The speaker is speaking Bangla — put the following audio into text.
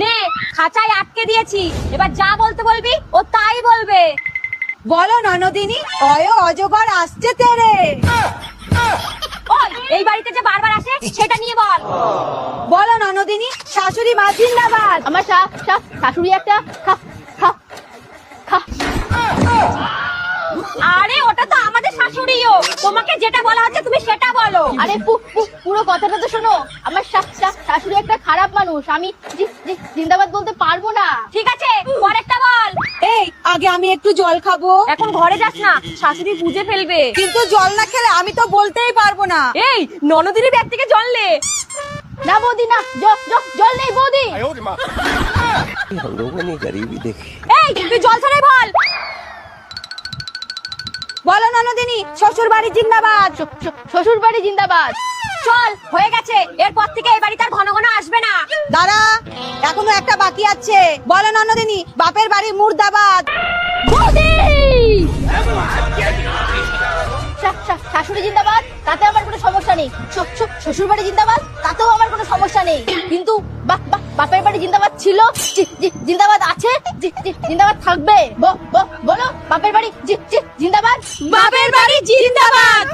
নে খাঁচায় আটকে দিয়েছি, এবার যা বলতে বলবি ও তাই বলবে। বলো ননদিনী, অজগর আসছে তেরে। ওই এই বাড়িতে যে বারবার আসে সেটা নিয়ে বল। বলো ননদিনী, শাশুড়ি মা জিন্দাবাদ। আমার শাশুড়ি একটা আরে ওটা তো আমাদের শাশুড়িও, তোমাকে যেটা বলা হচ্ছে তুমি সেটা বলো। আরে পুরো কথাটা তো শোনো। আমার শাশুড়ি একটা খারাপ মানুষ, আমি জিন্দাবাদ বলতে পারবো না। ঠিক আছে পরেরটা বল। এই আগে আমি একটু জল খাবো। এখন ঘরে যাস না, শাশুড়ি বুঝে ফেলবে। কিন্তু জল না খেলে আমি তো বলতেই পারবো না। এই ননদিনী ব্যাগ থেকে জল নে। না বৌদি না, জল নেই বৌদি। हम लोगों ने गरीबी देखी। এই তুই জল ছাড়াই বল। বলো ননদিনী, শ্বশুর বাড়ি জিন্দাবাদ। শ্বশুর বাড়ি জিন্দাবাদ। চল হয়ে গেছে, এরপর থেকে এই বাড়িতে আর ঘন ঘন আসবে না। দাঁড়া, এখনো একটা বাকি আছে। বলো ননদিনী, বাপের বাড়ি মুর্দাবাদ। বৌদি! শাশুড়ি জিন্দাবাদ, তাতে আমার কোনো সমস্যা নেই। শ্বশুর বাড়ি জিন্দাবাদ, তাতেও আমার কোনো সমস্যা নেই। কিন্তু বাপের বাড়ি জিন্দাবাদ ছিল, জিন্দাবাদ আছে, জিন্দাবাদ থাকবে। বলো বাপের বাড়ি জিন্দাবাদ। বাপের বাড়ি জিন্দাবাদ।